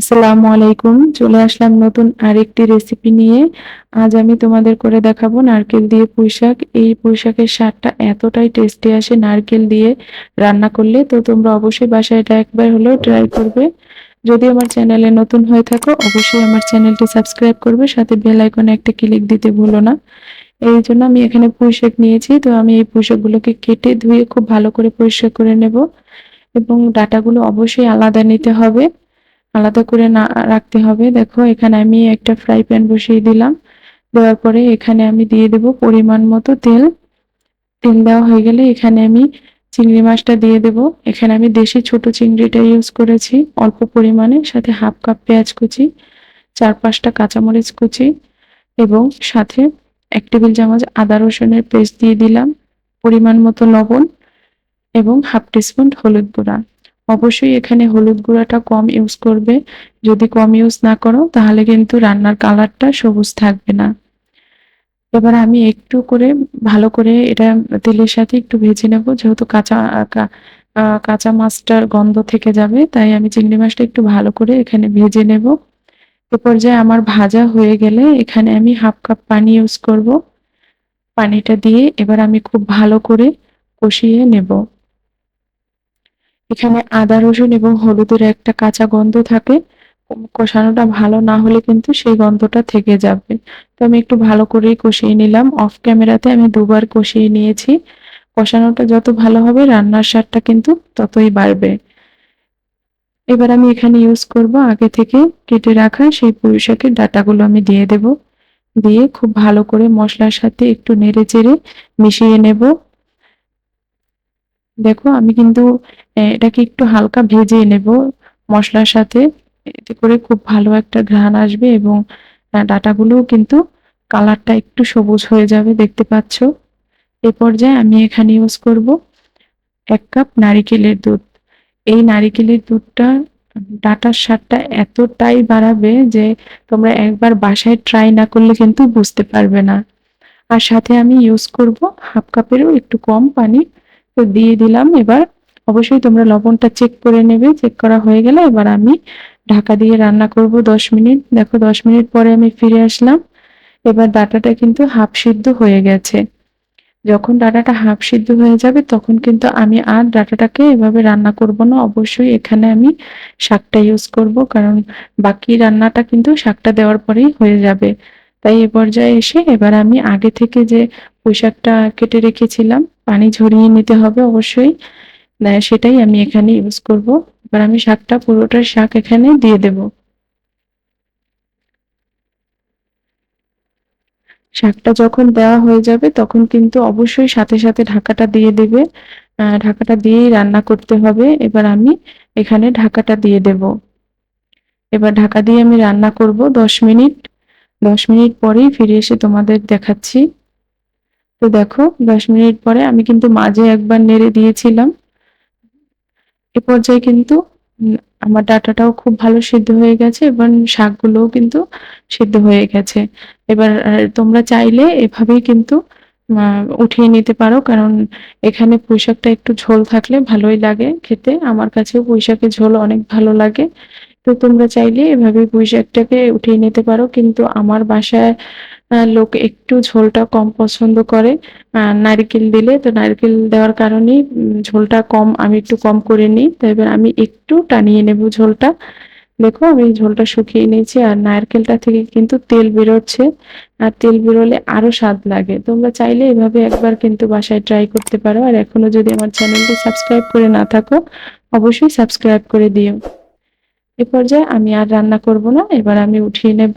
আসসালামু আলাইকুম। চলে আসলাম নতুন আরেকটি রেসিপি নিয়ে। আজ আমি তোমাদের করে দেখাবো নারকেল দিয়ে পুঁইশাক। এই পুঁইশাকের স্বাদটা এতটাই টেস্টি আসে নারকেল দিয়ে রান্না করলে। তো তোমরা অবশ্যই বাসায় এটা একবার হলেও ট্রাই করবে। যদি আমার চ্যানেলে নতুন হয়ে থাকো অবশ্যই আমার চ্যানেলটি সাবস্ক্রাইব করবে। সাথে বেল আইকনে একটা ক্লিক দিতে ভুলো না। এইজন্য আমি এখানে পুঁইশাক নিয়েছি। তো আমি এই পুঁইশাকগুলোকে কেটে ধুয়ে খুব ভালো করে পরিষ্কার করে নেব এবং ডাঁটাগুলো অবশ্যই আলাদা নিতে হবে। আলাদা করে না রাখতে হবে। দেখো এখানে আমি একটা ফ্রাই প্যান বসিয়ে দিলাম। দেওয়ার পরে এখানে আমি দিয়ে দেব পরিমাণ মতো তেল। তেল দেওয়া হয়ে গেলে এখানে আমি চিংড়ি মাছটা দিয়ে দেব। এখানে আমি দেশি ছোট চিংড়িটা ইউজ করেছি অল্প পরিমাণে, সাথে হাফ কাপ পেঁয়াজ কুচি, ৪-৫টা কাঁচামরিচ কুচি এবং সাথে ১ টেবিল চামচ আদা রসুনের পেস্ট দিয়ে দিলাম, পরিমাণ মতো লবণ এবং হাফ টিস্পুন হলুদ গুঁড়া। অবশ্যই এখানে হলুদ গুঁড়াটা কম ইউজ করবে। যদি কম ইউজ না করো তাহলে কিন্তু রান্নার কালারটা সবুজ থাকবে না। এবার আমি একটু করে ভালো করে এটা তেলের সাথে একটু ভেজে নেব। যেহেতু কাঁচা মাছটার গন্ধ থেকে যাবে, তাই আমি চিংড়ি মাছটা একটু ভালো করে এখানে ভেজে নেব। এ পর্যায়ে আমার ভাজা হয়ে গেলে এখানে আমি হাফ কাপ পানি ইউজ করব। পানিটা দিয়ে এবার আমি খুব ভালো করে কষিয়ে নেব। এখানে আদা রসুন এবং হলুদের একটা কাঁচা গন্ধ থাকে। কষানোটা ভালো না হলে কিন্তু সেই গন্ধটা থেকে যাবে। তো আমি একটু ভালো করেই কষিয়ে নিলাম। অফ ক্যামেরাতে আমি ২ বার কষিয়ে নিয়েছি। কষানোটা যত ভালো হবে রান্নার স্বাদটা কিন্তু ততই বাড়বে। এবার আমি এখানে ইউজ করব আগে থেকে কেটে রাখা সেই পুঁইশাকের ডাঁটাগুলো আমি দিয়ে দেব। দিয়ে খুব ভালো করে মসলার সাথে একটু নেড়েচেড়ে মিশিয়ে নেব। দেখো আমি কিন্তু এটাকে একটু হালকা ভেজে নেব মসলার সাথে। এতে করে খুব ভালো একটা ঘ্রাণ আসবে এবং ডাঁটাগুলোও কিন্তু কালারটা একটু সবুজ হয়ে যাবে, দেখতে পাচ্ছ। এ পর্যায়ে আমি এখানে ইউজ করব ১ কাপ নারিকেলের দুধ। এই নারিকেলের দুধটা ডাঁটার স্বাদটা এতটাই বাড়াবে যে তোমরা একবার বাসায় ট্রাই না করলে কিন্তু বুঝতে পারবে না। আর সাথে আমি ইউজ করব হাফ কাপেরও একটু কম পানি। তো দিয়ে দিলাম। এবার অবশ্যই তোমরা লবণটা চেক করে নেবে। চেক করা হয়ে গেলে এবার আমি ঢাকা দিয়ে রান্না করব ১০ মিনিট। দেখো ১০ মিনিট পরে আমি ফিরে আসলাম। এবার ডাঁটাটা কিন্তু হাফ সিদ্ধ হয়ে গেছে। যখন ডাঁটাটা হাফ সিদ্ধ হয়ে যাবে তখন কিন্তু আমি আর ডাঁটাটাকে এভাবে রান্না করব না। অবশ্যই এখানে আমি শাকটা ইউজ করব, কারণ বাকি রান্নাটা কিন্তু শাকটা দেওয়ার পরেই হয়ে যাবে। তাই এ পর্যায়ে এসে এবার আমি আগে থেকে যে পুঁইশাকটা কেটে রেখেছিলাম, পানি ঝরিয়ে নিতে হবে অবশ্যই। সেটাই আমি এখানে ইউজ করব। এবার আমি শাকটা পুরোটা শাক এখানে দিয়ে দেব। শাকটা যখন দেওয়া হয়ে যাবে তখন কিন্তু অবশ্যই সাথে, সাথে ঢাকাটা দিয়ে দিবে। ঢাকাটা দিয়েই রান্না করতে হবে। এবার আমি এখানে ঢাকাটা দিয়ে দেব। এবার ঢাকা দিয়ে আমি রান্না করব ১০ মিনিট। ১০ মিনিট পরেই ফিরে এসে তোমাদের দেখাচ্ছি। তো দেখো ১০ মিনিট পরে আমি কিন্তু মাঝে একবার নেড়ে দিয়েছিলাম। এ পর্যায়ে কিন্তু উম আমার ডাঁটাটাও খুব ভালো সিদ্ধ হয়ে গেছে এবং শাকগুলোও কিন্তু সিদ্ধ হয়ে গেছে। এবার তোমরা চাইলে এভাবেই কিন্তু আ উঠিয়ে নিতে পারো। কারণ এখানে পুঁইশাকটা একটু ঝোল থাকলে ভালোই লাগে খেতে। আমার কাছেও পুঁইশাকের ঝোল অনেক ভালো লাগে। তো তোমরা চাইলে এভাবে পুঁইশাকটাকে উঠিয়ে নিতে পারো। কিন্তু আমার বাসায় লোক একটু ঝোলটা কম পছন্দ করে নারিকেল দিলে। তো নারকেল দেওয়ার কারণেই ঝোলটা কম, আমি একটু কম করে নিই। তো এবার আমি একটু টানিয়ে নেব ঝোলটা। দেখো আমি ঝোলটা শুকিয়ে নিয়েছি আর নারকেলটা থেকে কিন্তু তেল বেরোচ্ছে। আর তেল বেরোলে আরো স্বাদ লাগে। তোমরা চাইলে এভাবে একবার কিন্তু বাসায় ট্রাই করতে পারো। আর এখনো যদি আমার চ্যানেলটি সাবস্ক্রাইব করে না থাকো অবশ্যই সাবস্ক্রাইব করে দিও। এ পর্যায়ে আমি আর রান্না করব না। এবার আমি উঠিয়ে নেব।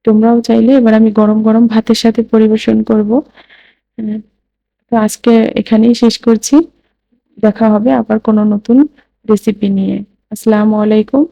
তোমরাও চাইলে এবার আমি গরম, গরম ভাতের সাথে পরিবেশন করব। উম তো আজকে এখানেই শেষ করছি। দেখা হবে আবার কোনো নতুন রেসিপি নিয়ে। আসসালামু আলাইকুম।